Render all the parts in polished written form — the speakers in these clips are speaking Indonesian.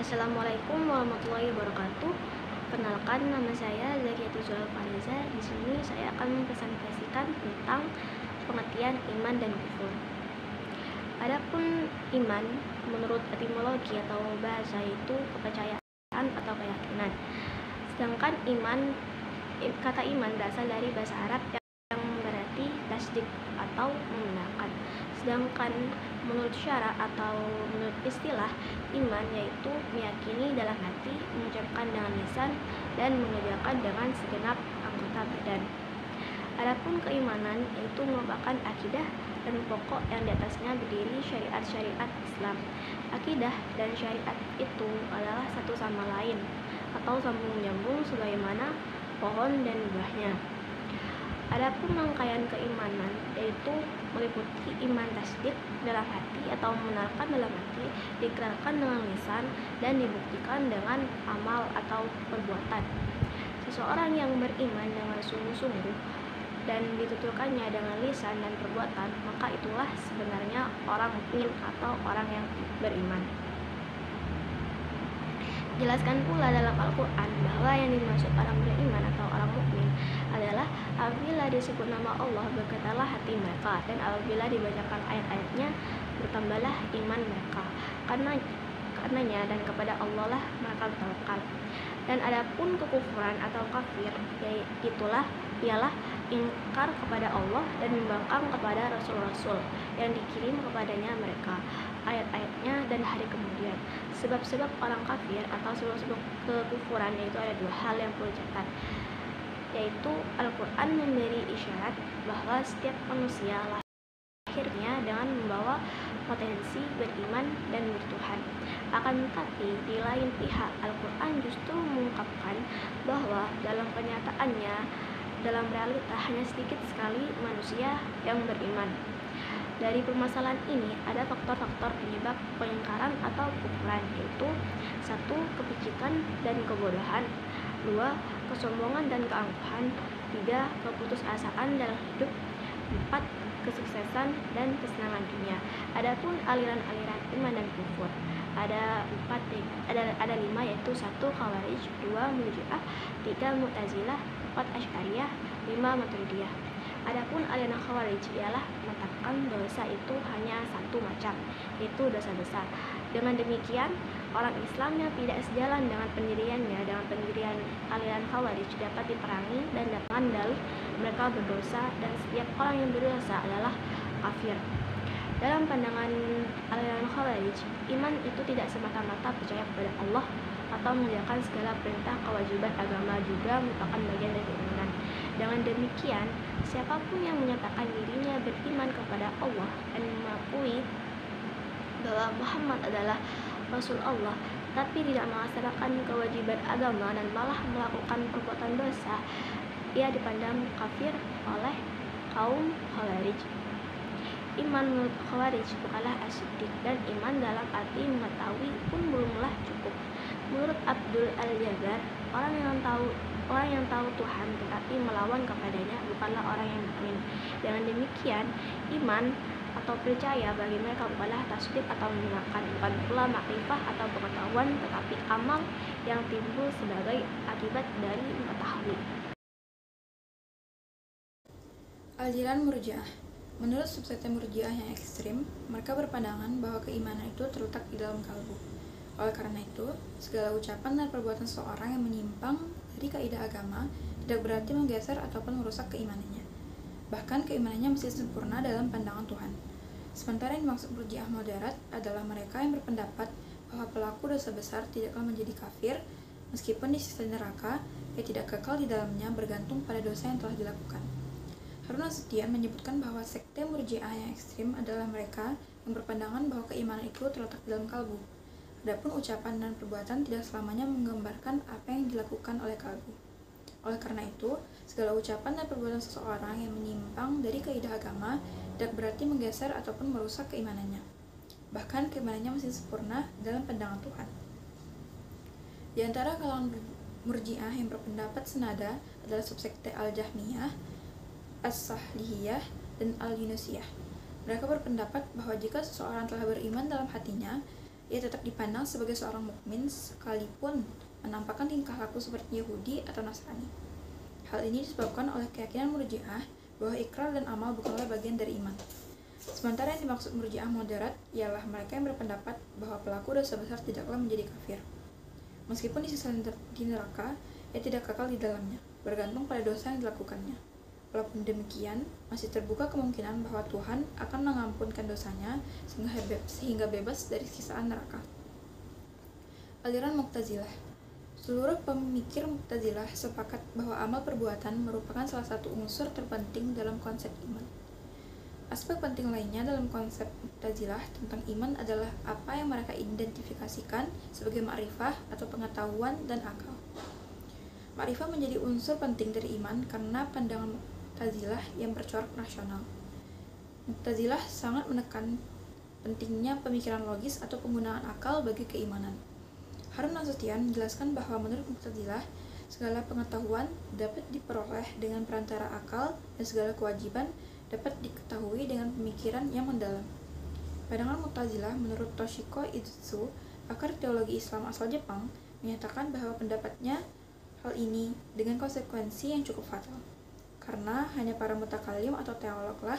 Assalamualaikum warahmatullahi wabarakatuh. Perkenalkan, nama saya Zakiatul Zulal Fariza. Di sini saya akan mempresentasikan tentang pengertian iman dan kufur. Adapun iman menurut etimologi atau bahasa itu kepercayaan atau keyakinan. Sedangkan kata iman berasal dari bahasa Arab yang berarti tasdik atau membenarkan. Sedangkan menurut syara atau menurut istilah, iman yaitu meyakini dalam hati, mengucapkan dengan lisan, dan mengerjakan dengan segenap anggota badan. Adapun keimanan yaitu merupakan akidah dan pokok yang di atasnya berdiri syariat-syariat Islam. Akidah dan syariat itu adalah satu sama lain atau sambung menyambung sebagaimana pohon dan buahnya. Adapun rangkaian keimanan yaitu meliputi iman tasdik dalam hati atau membenarkan dalam hati, diikrarkan dengan lisan, dan dibuktikan dengan amal atau perbuatan. Seseorang yang beriman dengan sungguh-sungguh dan dituturkannya dengan lisan dan perbuatan, maka itulah sebenarnya orang mukmin atau orang yang beriman. Jelaskan pula dalam Al-Quran bahwa yang dimaksud orang beriman atau orang mukmin adalah apabila disebut nama Allah berkatalah hati mereka, dan apabila dibacakan ayat-ayatnya bertambahlah iman mereka. Karenanya dan kepada Allah lah mereka bertawakal. Dan adapun kekufuran atau kafir, ialah ingkar kepada Allah dan membangkang kepada rasul-rasul yang dikirim kepadanya mereka, ayat-ayatnya dan hari kemudian. Sebab-sebab orang kafir atau sebab-sebab kekufuran yaitu ada dua hal yang perlu dicatat, yaitu Al-Quran memberi isyarat bahwa setiap manusia lahirnya dengan membawa potensi beriman dan bertuhan. Akan tetapi di lain pihak, Al-Quran justru mengungkapkan bahwa dalam kenyataannya, dalam realita hanya sedikit sekali manusia yang beriman. Dari permasalahan ini ada faktor-faktor penyebab pengingkaran atau kekufuran, yaitu 1. Kepicikan dan kebodohan, 2. Kesombongan dan keangkuhan, 3. Keputusasaan dalam hidup, 4. Kesuksesan dan kesenangan dunia. Adapun aliran-aliran iman dan kufur ada 5, yaitu 1. Khawarij, 2. Murji'ah, 3. Mu'tazilah, 4. Asy'ariyah, 5. Maturidiyah. Adapun aliran Khawarij ialah menetapkan dosa itu hanya satu macam, yaitu dosa besar. Dengan demikian, orang Islam yang tidak sejalan dengan pendirian aliran Khawarij dapat diperangi dan dengan dalih mereka berdosa, dan setiap orang yang berdosa adalah kafir. Dalam pandangan aliran Khawarij, iman itu tidak semata-mata percaya kepada Allah atau mengerjakan segala perintah kewajiban agama juga merupakan bagian dari keimanan. Dengan demikian, siapapun yang menyatakan dirinya beriman kepada Allah dan mengakui bahwa Muhammad adalah Rasul Allah, tapi tidak melaksanakan kewajiban agama dan malah melakukan perbuatan dosa, ia dipandang kafir oleh kaum Khawarij. Iman menurut Khawarij bukanlah as-siddiq, dan iman dalam arti mengetahui pun belumlah cukup. Menurut Abdul Al-Jabbar, orang yang tahu Tuhan tetapi melawan kepadanya bukanlah orang yang mukmin. Dengan demikian, iman atau percaya bagi mereka bukanlah tasdik atau membenarkan, bukan pula makrifah atau pengetahuan, tetapi amal yang timbul sebagai akibat dari mengetahui. Aliran Murji'ah. Menurut subsekte Murji'ah yang ekstrim, mereka berpandangan bahwa keimanan itu terletak di dalam kalbu. Oleh karena itu, segala ucapan dan perbuatan seseorang yang menyimpang dari kaidah agama tidak berarti menggeser ataupun merusak keimanannya. Bahkan keimanannya masih sempurna dalam pandangan Tuhan. Sementara yang dimaksud Murji'ah moderat adalah mereka yang berpendapat bahwa pelaku dosa besar tidaklah menjadi kafir meskipun disiksa neraka, ia tidak kekal di dalamnya bergantung pada dosa yang telah dilakukan. Harun Nasution menyebutkan bahwa sekte Murji'ah yang ekstrim adalah mereka yang berpandangan bahwa keimanan itu terletak di dalam kalbu. Adapun ucapan dan perbuatan tidak selamanya menggambarkan apa yang dilakukan oleh kalbu. Oleh karena itu, segala ucapan dan perbuatan seseorang yang menyimpang dari kaidah agama tidak berarti menggeser ataupun merusak keimanannya. Bahkan keimanannya masih sempurna dalam pandangan Tuhan. Di antara kalangan Murji'ah yang berpendapat senada adalah subsekte Al-Jahmiyah, As-Sahlihiyah, dan Al-Yunusiyah. Mereka berpendapat bahwa jika seseorang telah beriman dalam hatinya ia tetap dipandang sebagai seorang mukmin sekalipun menampakkan tingkah laku seperti Yahudi atau Nasrani. Hal ini disebabkan oleh keyakinan Murji'ah bahwa ikrar dan amal bukanlah bagian dari iman. Sementara yang dimaksud Murji'ah moderat ialah mereka yang berpendapat bahwa pelaku dosa besar tidaklah menjadi kafir. Meskipun disiksa di neraka, ia tidak kekal di dalamnya, bergantung pada dosa yang dilakukannya. Walaupun demikian, masih terbuka kemungkinan bahwa Tuhan akan mengampunkan dosanya sehingga bebas dari siksaan neraka. Aliran Mu'tazilah. Seluruh pemikir Mu'tazilah sepakat bahwa amal perbuatan merupakan salah satu unsur terpenting dalam konsep iman. Aspek penting lainnya dalam konsep Mu'tazilah tentang iman adalah apa yang mereka identifikasikan sebagai ma'rifah atau pengetahuan dan akal. Ma'rifah menjadi unsur penting dari iman karena pandangan Mu'tazilah yang bercorak rasional. Mu'tazilah sangat menekan pentingnya pemikiran logis atau penggunaan akal bagi keimanan. Harun Nasution menjelaskan bahwa menurut Mu'tazilah, segala pengetahuan dapat diperoleh dengan perantara akal dan segala kewajiban dapat diketahui dengan pemikiran yang mendalam. Pandangan Mu'tazilah menurut Toshiko Itsu, pakar teologi Islam asal Jepang, menyatakan bahwa pendapatnya hal ini dengan konsekuensi yang cukup fatal. Karena hanya para mutakalim atau teologlah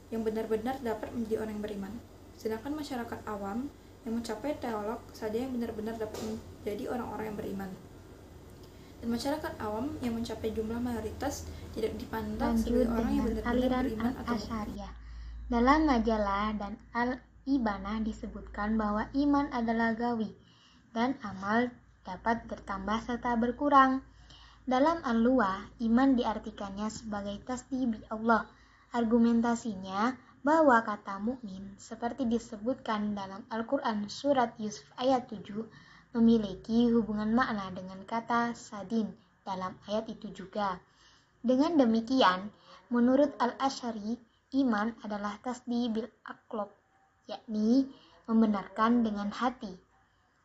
yang benar-benar dapat menjadi orang yang beriman. Sedangkan masyarakat awam yang mencapai teolog saja yang benar-benar dapat menjadi orang-orang yang beriman. Dan masyarakat awam yang mencapai jumlah mayoritas tidak dipandang sebagai orang yang benar-benar beriman atau Al-Asyariyah. Dalam majalah dan Al-Ibanah disebutkan bahwa iman adalah gawi dan amal dapat bertambah serta berkurang. Dalam Al-Luwa, iman diartikannya sebagai tasdih bi Allah. Argumentasinya bahwa kata mukmin seperti disebutkan dalam Al-Quran surat Yusuf ayat 7 memiliki hubungan makna dengan kata sadin dalam ayat itu juga. Dengan demikian, menurut Al-Asy'ari, iman adalah tasdih bil aqlob, yakni membenarkan dengan hati.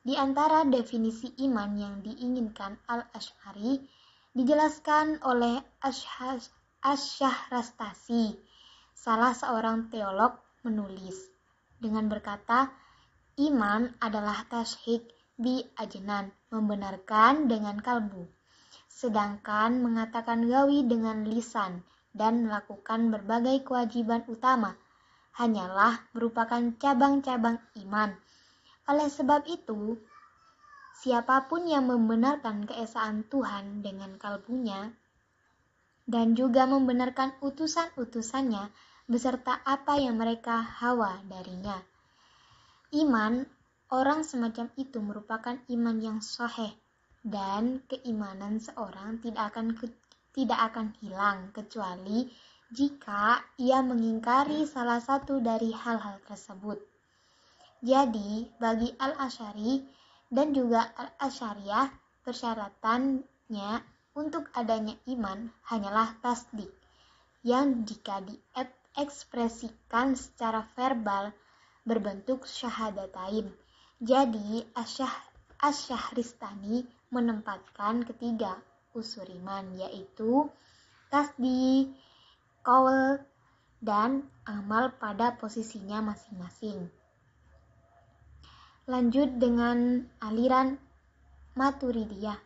Di antara definisi iman yang diinginkan Al-Asy'ari dijelaskan oleh Asy-Syahrastasi, salah seorang teolog, menulis dengan berkata, iman adalah tashhid bi ajnan, membenarkan dengan kalbu, sedangkan mengatakan gawi dengan lisan dan melakukan berbagai kewajiban utama hanyalah merupakan cabang-cabang iman. Oleh sebab itu, siapapun yang membenarkan keesaan Tuhan dengan kalbunya dan juga membenarkan utusan-utusannya beserta apa yang mereka hawa darinya, iman orang semacam itu merupakan iman yang sahih, dan keimanan seorang tidak akan hilang kecuali jika ia mengingkari salah satu dari hal-hal tersebut. Jadi, bagi Al-Asy'ari dan juga Al-Asy'ariyah, persyaratannya untuk adanya iman hanyalah tasdik, yang jika diekspresikan secara verbal berbentuk syahadatain. Jadi, Asy-Syahristani menempatkan ketiga unsur iman, yaitu tasdik, qaul, dan amal pada posisinya masing-masing. Lanjut dengan aliran Maturidiyah.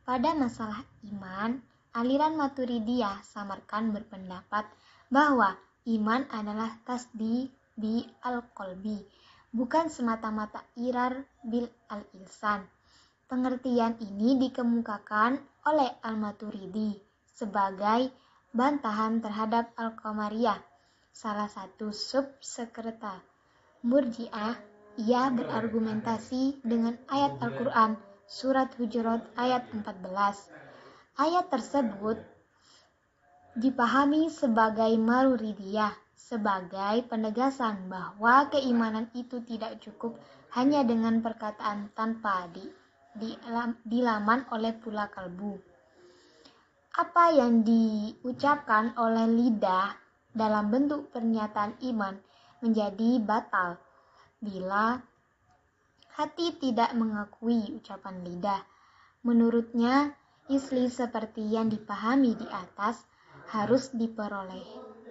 Pada masalah iman, aliran Maturidiyah samarkan berpendapat bahwa iman adalah tasdik bi al-qalbi, bukan semata-mata irar bil al-ilsan. Pengertian ini dikemukakan oleh Al-Maturidi sebagai bantahan terhadap Al-Qamariyah, salah satu subsekta Murji'ah. Ia berargumentasi dengan ayat Al-Quran surat Hujurat ayat 14. Ayat tersebut dipahami sebagai Maturidiyah sebagai penegasan bahwa keimanan itu tidak cukup hanya dengan perkataan tanpa dilaman oleh pula kalbu. Apa yang diucapkan oleh lidah dalam bentuk pernyataan iman menjadi batal bila hati tidak mengakui ucapan lidah. Menurutnya, isli seperti yang dipahami di atas harus diperoleh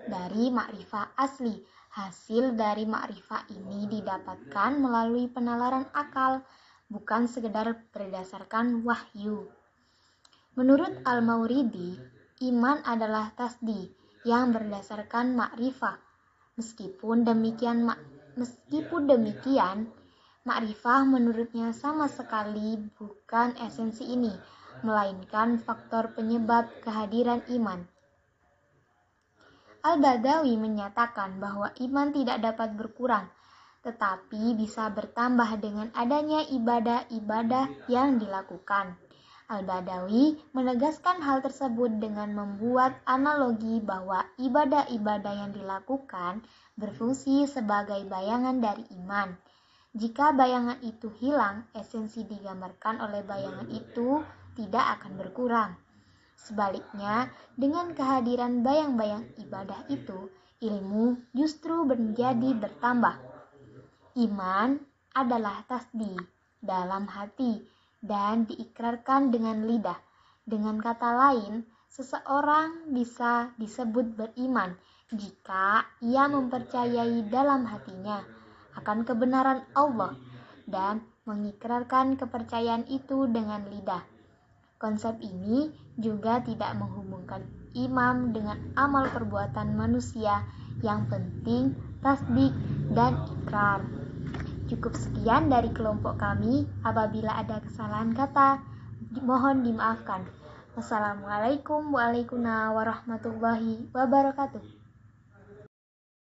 dari makrifah asli Hasil dari ma'rifah ini didapatkan melalui penalaran akal, bukan sekedar berdasarkan wahyu. Menurut Al-Mawardi, iman adalah tasdik yang berdasarkan ma'rifah. Meskipun demikian, ma'rifah menurutnya sama sekali bukan esensi ini, melainkan faktor penyebab kehadiran iman. Al-Badawi menyatakan bahwa iman tidak dapat berkurang, tetapi bisa bertambah dengan adanya ibadah-ibadah yang dilakukan. Al-Badawi menegaskan hal tersebut dengan membuat analogi bahwa ibadah-ibadah yang dilakukan berfungsi sebagai bayangan dari iman. Jika bayangan itu hilang, esensi digambarkan oleh bayangan itu tidak akan berkurang. Sebaliknya, dengan kehadiran bayang-bayang ibadah itu, ilmu justru menjadi bertambah. Iman adalah tasdik dalam hati dan diikrarkan dengan lidah. Dengan kata lain, seseorang bisa disebut beriman jika ia mempercayai dalam hatinya akan kebenaran Allah dan mengikrarkan kepercayaan itu dengan lidah. Konsep ini juga tidak menghubungkan iman dengan amal perbuatan manusia, yang penting tasdik dan ikrar. Cukup sekian dari kelompok kami. Apabila ada kesalahan kata, mohon dimaafkan. Wassalamualaikum warahmatullahi wabarakatuh.